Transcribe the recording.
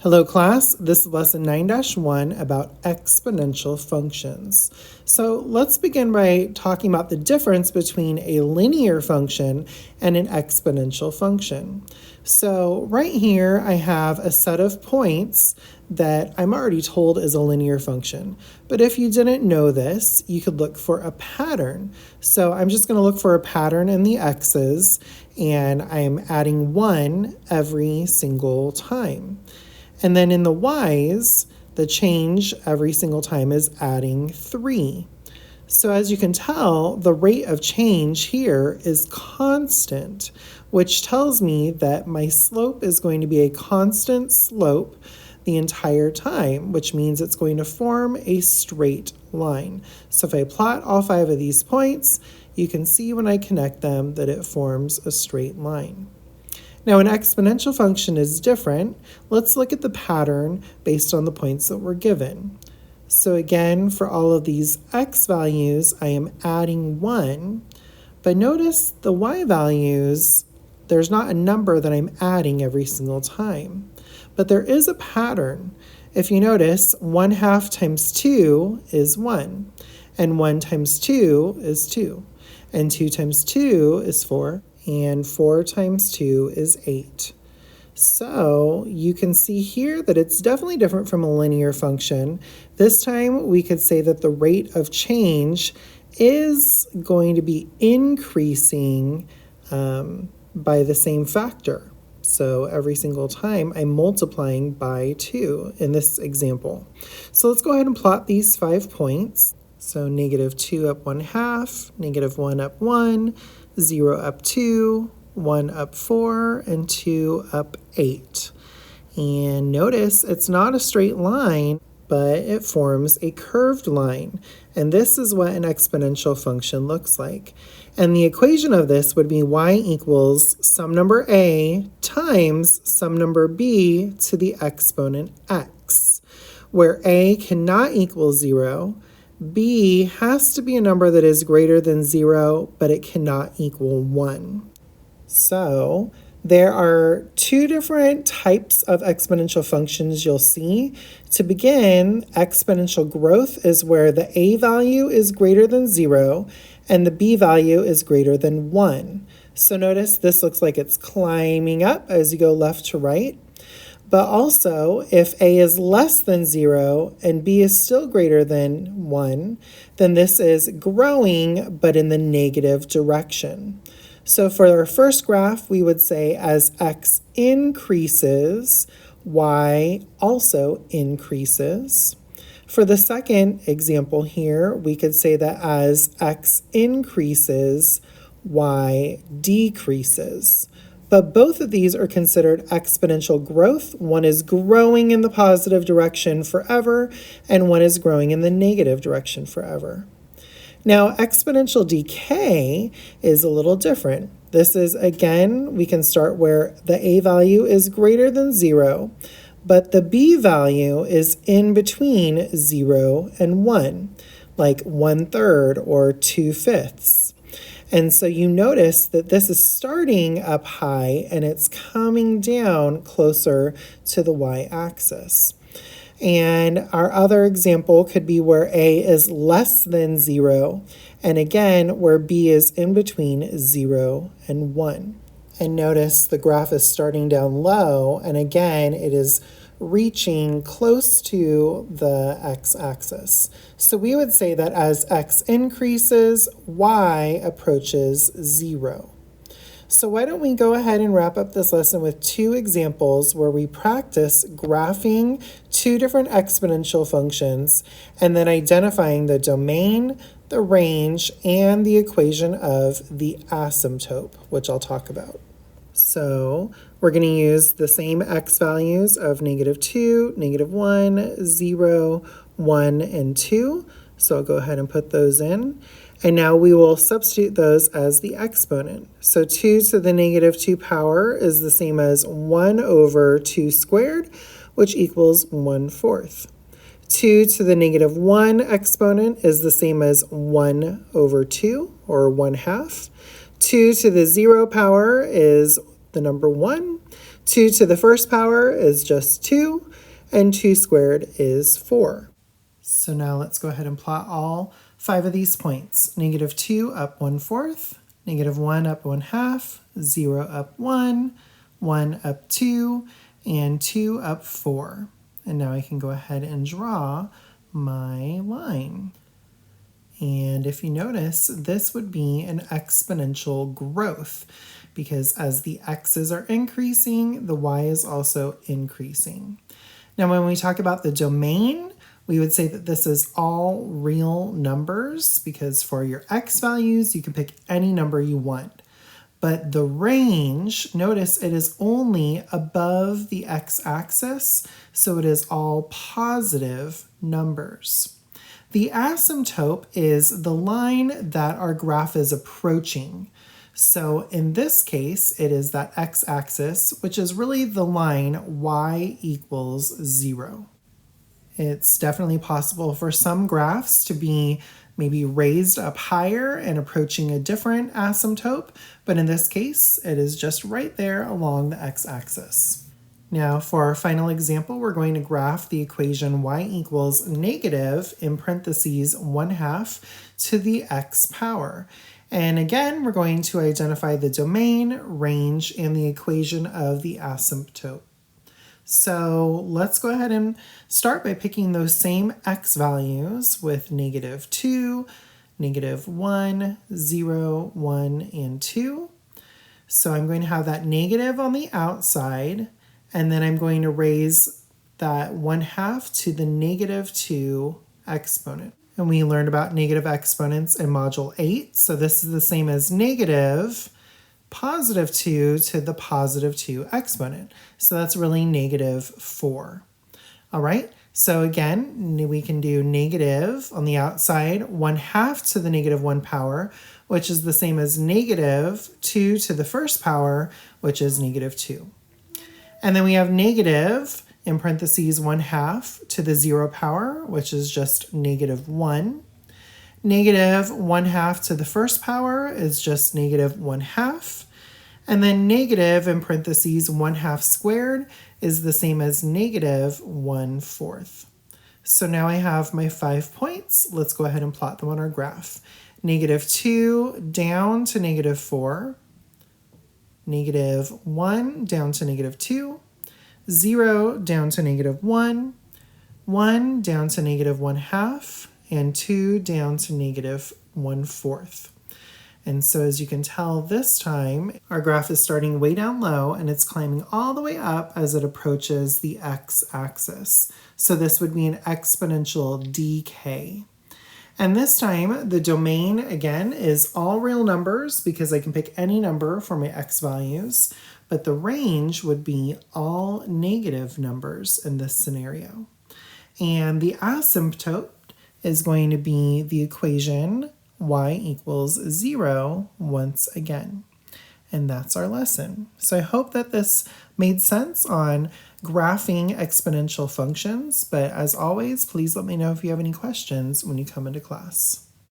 Hello class, this is lesson 9-1 about exponential functions. So let's begin by talking about the difference between a linear function and an exponential function. So right here I have a set of points that I'm already told is a linear function. But if you didn't know this, you could look for a pattern. So I'm just going to look for a pattern in the x's, and I'm adding 1 every single time. And then in the y's, the change every single time is adding 3. So as you can tell, the rate of change here is constant, which tells me that my slope is going to be a constant slope the entire time, which means it's going to form a straight line. So if I plot all 5 of these points, you can see when I connect them that it forms a straight line. Now, an exponential function is different. Let's look at the pattern based on the points that were given. So again, for all of these x values, I am adding 1. But notice the y values, there's not a number that I'm adding every single time. But there is a pattern. If you notice, 1/2 times 2 is 1. And 1 times 2 is 2. And 2 times 2 is 4. And 4 times 2 is 8. So you can see here that it's definitely different from a linear function. This time we could say that the rate of change is going to be increasing by the same factor. So every single time I'm multiplying by 2 in this example. So let's go ahead and plot these 5 points. So -2 up 1/2, -1 up 1, 0 up 2, 1 up 4, and 2 up 8. And notice it's not a straight line, but it forms a curved line. And this is what an exponential function looks like. And the equation of this would be y equals some number a times some number b to the exponent x, where a cannot equal 0, b has to be a number that is greater than 0, but it cannot equal 1. So there are 2 different types of exponential functions you'll see. To begin, exponential growth is where the a value is greater than 0 and the b value is greater than 1. So notice this looks like it's climbing up as you go left to right. But also, if a is less than 0 and b is still greater than 1, then this is growing, but in the negative direction. So for our first graph, we would say as x increases, y also increases. For the second example here, we could say that as x increases, y decreases. But both of these are considered exponential growth. One is growing in the positive direction forever, and one is growing in the negative direction forever. Now, exponential decay is a little different. This is, again, we can start where the a value is greater than 0, but the b value is in between 0 and 1, like 1/3 or 2/5. And so you notice that this is starting up high and it's coming down closer to the y-axis. And our other example could be where a is less than 0, and again, where b is in between 0 and 1. And notice the graph is starting down low, and again, it is reaching close to the x-axis. So we would say that as x increases, y approaches 0. So why don't we go ahead and wrap up this lesson with 2 examples where we practice graphing 2 different exponential functions and then identifying the domain, the range, and the equation of the asymptote, which I'll talk about. So we're going to use the same x values of -2, -1, 0, 1, and 2. So I'll go ahead and put those in. And now we will substitute those as the exponent. So 2 to the -2 power is the same as 1 over 2 squared, which equals 1/4. 2 to the -1 exponent is the same as 1 over 2, or 1/2. 2 to the 0 power is the number 1. 2 to the first power is just 2. and 2 squared is 4. So now let's go ahead and plot all 5 of these points. Negative 2 up 1/4, negative 1 up 1/2, 0 up 1, 1 up 2, and 2 up 4. And now I can go ahead and draw my line. And if you notice, this would be an exponential growth because as the x's are increasing, the y is also increasing. Now, when we talk about the domain, we would say that this is all real numbers because for your x values, you can pick any number you want. But the range, notice it is only above the x-axis, so it is all positive numbers. The asymptote is the line that our graph is approaching. So in this case, it is that x-axis, which is really the line y equals 0. It's definitely possible for some graphs to be maybe raised up higher and approaching a different asymptote, but in this case, it is just right there along the x-axis. Now, for our final example, we're going to graph the equation y equals negative, in parentheses, 1/2 to the x power. And again, we're going to identify the domain, range, and the equation of the asymptote. So let's go ahead and start by picking those same x values with negative 2, negative 1, 0, 1, and 2. So I'm going to have that negative on the outside, and then I'm going to raise that 1/2 to the negative 2 exponent. And we learned about negative exponents in Module 8. So this is the same as negative positive 2 to the positive 2 exponent. So that's really negative 4. All right, so again, we can do negative on the outside, 1/2 to the negative 1 power, which is the same as negative 2 to the first power, which is negative 2. And then we have negative, in parentheses, 1/2 to the 0 power, which is just negative 1. Negative 1/2 to the first power is just negative 1/2. And then negative, in parentheses, 1/2 squared is the same as negative 1/4. So now I have my 5 points. Let's go ahead and plot them on our graph. Negative 2 down to negative 4. Negative 1 down to negative 2. 0 down to negative 1. 1 down to negative 1/2. And 2 down to negative 1/4. And so as you can tell this time, our graph is starting way down low and it's climbing all the way up as it approaches the x-axis. So this would be an exponential decay. And this time, the domain, again, is all real numbers because I can pick any number for my x values, but the range would be all negative numbers in this scenario. And the asymptote is going to be the equation y equals 0 once again. And that's our lesson. So I hope that this made sense on graphing exponential functions, but as always, please let me know if you have any questions when you come into class.